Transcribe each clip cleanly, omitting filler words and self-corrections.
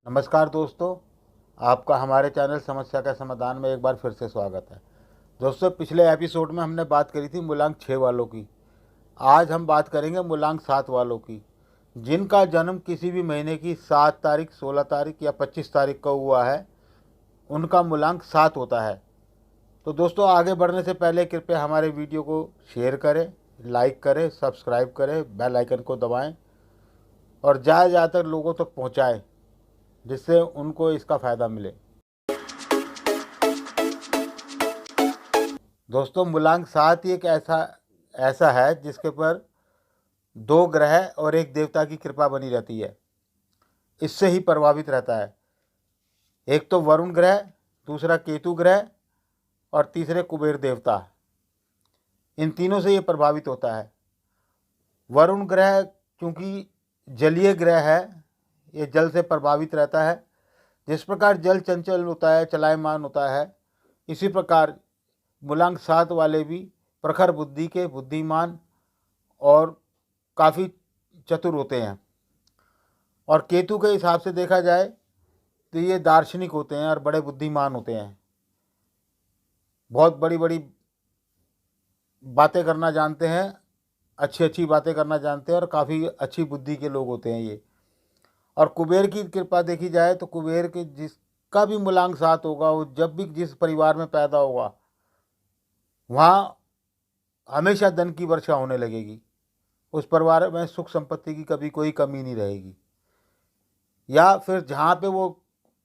नमस्कार दोस्तों, आपका हमारे चैनल समस्या का समाधान में एक बार फिर से स्वागत है। दोस्तों, पिछले एपिसोड में हमने बात करी थी मूलांक 6 वालों की। आज हम बात करेंगे मूलांक 7 वालों की, जिनका जन्म किसी भी महीने की 7 तारीख, 16 तारीख या 25 तारीख को हुआ है। उनका मूलांक 7 होता है। तो दोस्तों, आगे बढ़ने से पहले कृपया हमारे वीडियो को शेयर करें, लाइक करें, सब्सक्राइब करें, बेल आइकन को दबाएँ और ज़्यादा तक लोगों तक पहुँचाएँ, जिससे उनको इसका फ़ायदा मिले। दोस्तों, मूलांक 7 एक ऐसा ऐसा है जिसके पर 2 ग्रह और एक देवता की कृपा बनी रहती है। इससे ही प्रभावित रहता है। एक तो वरुण ग्रह, दूसरा केतु ग्रह और तीसरे कुबेर देवता। इन तीनों से ये प्रभावित होता है। वरुण ग्रह क्योंकि जलीय ग्रह है, ये जल से प्रभावित रहता है। जिस प्रकार जल चंचल होता है, चलायमान होता है, इसी प्रकार मूलांक 7 वाले भी प्रखर बुद्धि के, बुद्धिमान और काफ़ी चतुर होते हैं। और केतु के हिसाब से देखा जाए तो ये दार्शनिक होते हैं और बड़े बुद्धिमान होते हैं। बहुत बड़ी बड़ी बातें करना जानते हैं, अच्छी अच्छी बातें करना जानते हैं और काफ़ी अच्छी बुद्धि के लोग होते हैं ये। और कुबेर की कृपा देखी जाए तो कुबेर के जिसका भी मूलांक 7 होगा, वो जब भी जिस परिवार में पैदा होगा वहाँ हमेशा धन की वर्षा होने लगेगी। उस परिवार में सुख संपत्ति की कभी कोई कमी नहीं रहेगी। या फिर जहाँ पे वो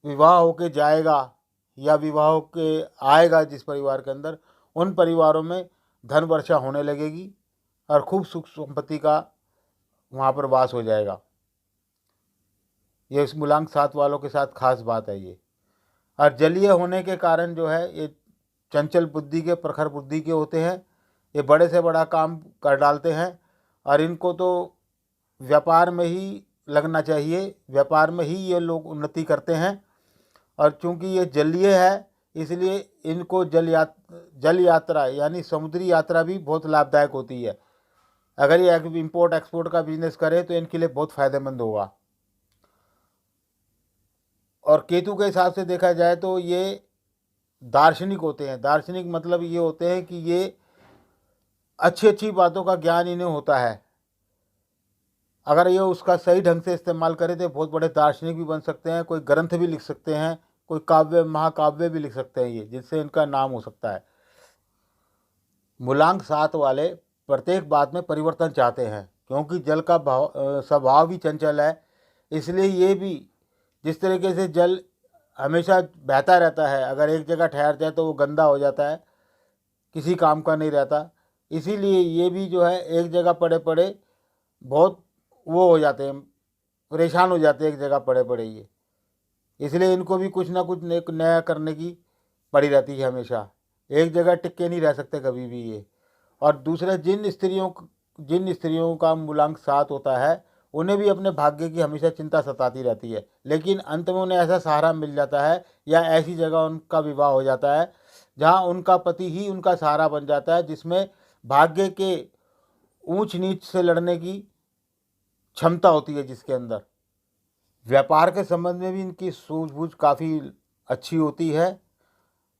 विवाह होके जाएगा या विवाह होके आएगा जिस परिवार के अंदर, उन परिवारों में धन वर्षा होने लगेगी और खूब सुख संपत्ति का वहाँ पर वास हो जाएगा। ये इस मूलांक 7 वालों के साथ खास बात है ये। और जलीय होने के कारण जो है, ये चंचल बुद्धि के, प्रखर बुद्धि के होते हैं। ये बड़े से बड़ा काम कर डालते हैं और इनको तो व्यापार में ही लगना चाहिए। व्यापार में ही ये लोग उन्नति करते हैं। और चूंकि ये जलीय है, इसलिए इनको जल यात्रा यानी समुद्री यात्रा भी बहुत लाभदायक होती है। अगर ये इम्पोर्ट एक्सपोर्ट का बिजनेस करें तो इनके लिए बहुत फ़ायदेमंद होगा। और केतु के हिसाब से देखा जाए तो ये दार्शनिक होते हैं। दार्शनिक मतलब ये होते हैं कि ये अच्छी अच्छी बातों का ज्ञान इन्हें होता है। अगर ये उसका सही ढंग से इस्तेमाल करें तो बहुत बड़े दार्शनिक भी बन सकते हैं। कोई ग्रंथ भी लिख सकते हैं, कोई काव्य, महाकाव्य भी लिख सकते हैं ये, जिससे इनका नाम हो सकता है। मूलांक 7 वाले प्रत्येक बात में परिवर्तन चाहते हैं, क्योंकि जल का स्वभाव भी चंचल है। इसलिए ये भी, जिस तरीके से जल हमेशा बहता रहता है, अगर एक जगह ठहर जाए तो वो गंदा हो जाता है, किसी काम का नहीं रहता। इसीलिए ये भी जो है, एक जगह पड़े पड़े बहुत वो हो जाते हैं, परेशान हो जाते हैं एक जगह पड़े पड़े ये। इसलिए इनको भी कुछ ना कुछ नया करने की पड़ी रहती है हमेशा। एक जगह टिक के नहीं रह सकते कभी भी ये। और दूसरे जिन स्त्रियों का मूलांक 7 होता है, उन्हें भी अपने भाग्य की हमेशा चिंता सताती रहती है। लेकिन अंत में उन्हें ऐसा सहारा मिल जाता है या ऐसी जगह उनका विवाह हो जाता है जहाँ उनका पति ही उनका सहारा बन जाता है, जिसमें भाग्य के ऊंच नीच से लड़ने की क्षमता होती है जिसके अंदर। व्यापार के संबंध में भी इनकी सूझबूझ काफ़ी अच्छी होती है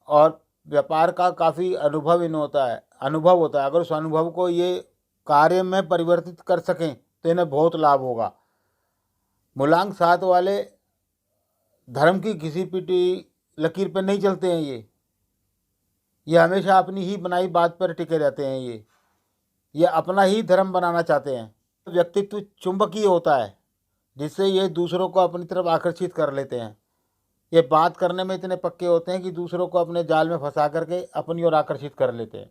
और व्यापार का काफ़ी अनुभव होता है। अगर उस अनुभव को ये कार्य में परिवर्तित कर सकें तो इन्हें बहुत लाभ होगा। मूलांक 7 वाले धर्म की घिसी पिटी लकीर पर नहीं चलते हैं ये हमेशा अपनी ही बनाई बात पर टिके रहते हैं। ये अपना ही धर्म बनाना चाहते हैं। व्यक्तित्व चुंबकीय होता है, जिससे ये दूसरों को अपनी तरफ आकर्षित कर लेते हैं। ये बात करने में इतने पक्के होते हैं कि दूसरों को अपने जाल में फंसा करके अपनी ओर आकर्षित कर लेते हैं।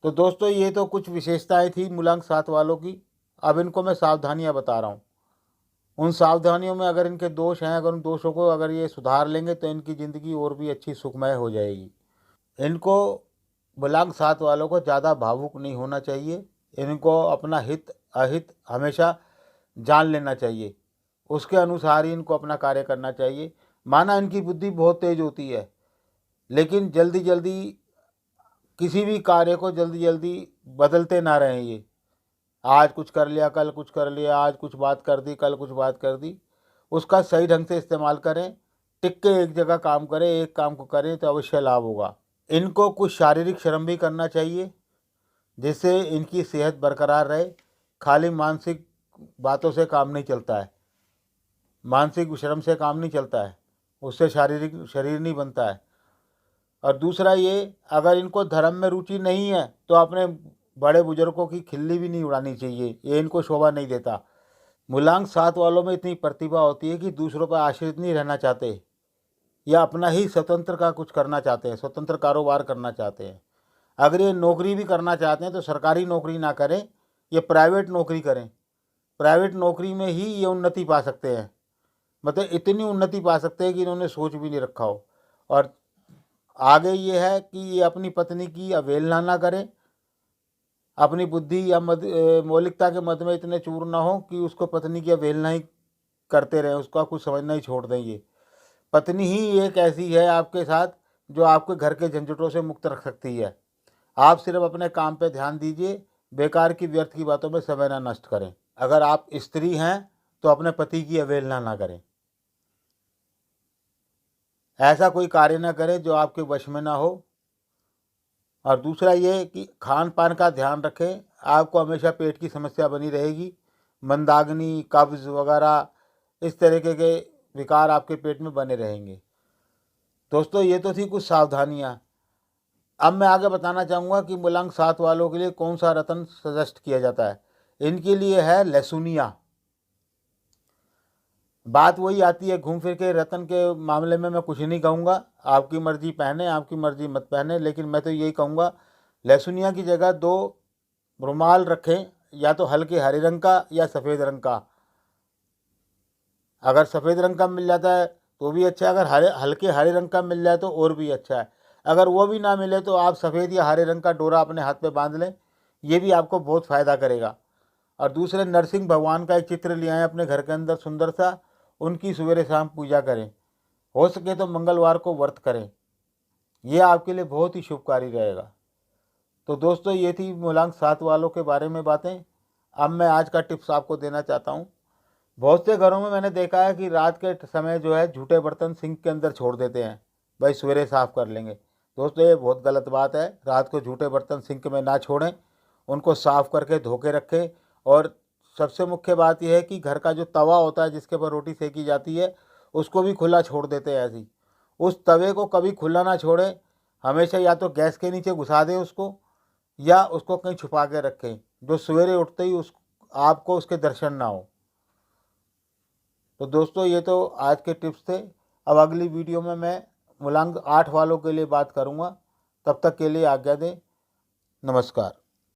तो दोस्तों, ये तो कुछ विशेषताएं थी मूलांक 7 वालों की। अब इनको मैं सावधानियां बता रहा हूँ। उन सावधानियों में अगर इनके दोष हैं, अगर उन दोषों को अगर ये सुधार लेंगे तो इनकी ज़िंदगी और भी अच्छी सुखमय हो जाएगी। इनको, मूलांक 7 वालों को ज़्यादा भावुक नहीं होना चाहिए। इनको अपना हित अहित हमेशा जान लेना चाहिए, उसके अनुसार ही इनको अपना कार्य करना चाहिए। माना इनकी बुद्धि बहुत तेज होती है, लेकिन जल्दी जल्दी किसी भी कार्य को जल्दी जल्दी बदलते ना रहें। ये आज कुछ कर लिया, कल कुछ कर लिया, आज कुछ बात कर दी, कल कुछ बात कर दी। उसका सही ढंग से इस्तेमाल करें। टिक के एक जगह काम करें, एक काम को करें तो अवश्य लाभ होगा। इनको कुछ शारीरिक श्रम भी करना चाहिए जिससे इनकी सेहत बरकरार रहे। खाली मानसिक बातों से काम नहीं चलता है, मानसिक श्रम से काम नहीं चलता है, उससे शारीरिक शरीर नहीं बनता है। और दूसरा ये, अगर इनको धर्म में रुचि नहीं है तो अपने बड़े बुजुर्गों की खिल्ली भी नहीं उड़ानी चाहिए, ये इनको शोभा नहीं देता। मूलांक 7 वालों में इतनी प्रतिभा होती है कि दूसरों पर आश्रित नहीं रहना चाहते या अपना ही स्वतंत्र का कुछ करना चाहते हैं, स्वतंत्र कारोबार करना चाहते हैं। अगर ये नौकरी भी करना चाहते हैं तो सरकारी नौकरी ना करें, ये प्राइवेट नौकरी करें। प्राइवेट नौकरी में ही ये उन्नति पा सकते हैं, मतलब इतनी उन्नति पा सकते हैं कि इन्होंने सोच भी नहीं रखा हो। और आगे ये है कि ये अपनी पत्नी की अवहेलना ना करें, अपनी बुद्धि या मौलिकता के मद में इतने चूर ना हो कि उसको पत्नी की अवहेलना ही करते रहें, उसका कुछ समझना ही छोड़ दें। ये पत्नी ही एक ऐसी है आपके साथ जो आपके घर के झंझटों से मुक्त रख सकती है। आप सिर्फ अपने काम पे ध्यान दीजिए, बेकार की व्यर्थ की बातों में समय ना नष्ट करें। अगर आप स्त्री हैं तो अपने पति की अवहेलना ना करें, ऐसा कोई कार्य ना करें जो आपके वश में ना हो। और दूसरा ये कि खान पान का ध्यान रखें, आपको हमेशा पेट की समस्या बनी रहेगी, मंदाग्नि, कब्ज़ वगैरह इस तरीके के विकार आपके पेट में बने रहेंगे। दोस्तों ये तो थी कुछ सावधानियाँ। अब मैं आगे बताना चाहूँगा कि मूलांक 7 वालों के लिए कौन सा रत्न सजेस्ट किया जाता है। इनके लिए है लहसुनिया। बात वही आती है घूम फिर के, रत्न के मामले में मैं कुछ नहीं कहूँगा, आपकी मर्जी पहने, आपकी मर्जी मत पहने, लेकिन मैं तो यही कहूँगा लहसुनिया की जगह 2 रुमाल रखें, या तो हल्के हरे रंग का या सफ़ेद रंग का। अगर सफ़ेद रंग का मिल जाता है तो भी अच्छा है, अगर हल्के हरे रंग का मिल जाए तो और भी अच्छा है। अगर वो भी ना मिले तो आप सफ़ेद या हरे रंग का डोरा अपने हाथ पे बांध लें, ये भी आपको बहुत फ़ायदा करेगा। और दूसरे, नरसिंह भगवान का एक चित्र ले आएँ अपने घर के अंदर सुंदर सा, उनकी सवेरे शाम पूजा करें। हो सके तो मंगलवार को व्रत करें, ये आपके लिए बहुत ही शुभकारी रहेगा। तो दोस्तों ये थी मूलांक 7 वालों के बारे में बातें। अब मैं आज का टिप्स आपको देना चाहता हूँ। बहुत से घरों में मैंने देखा है कि रात के समय जो है झूठे बर्तन सिंक के अंदर छोड़ देते हैं, भाई सवेरे साफ़ कर लेंगे। दोस्तों ये बहुत गलत बात है, रात को झूठे बर्तन सिंक में ना छोड़ें, उनको साफ़ करके धो के रखें। और सबसे मुख्य बात यह है कि घर का जो तवा होता है जिसके ऊपर रोटी सेकी जाती है, उसको भी खुला छोड़ देते हैं ऐसी। उस तवे को कभी खुला ना छोड़ें, हमेशा या तो गैस के नीचे घुसा दें उसको, या उसको कहीं छुपा के रखें, जो सवेरे उठते ही आपको उसके दर्शन ना हो। तो दोस्तों ये तो आज के टिप्स थे। अब अगली वीडियो में मैं मूलांक 8 वालों के लिए बात करूँगा। तब तक के लिए आज्ञा दें। नमस्कार।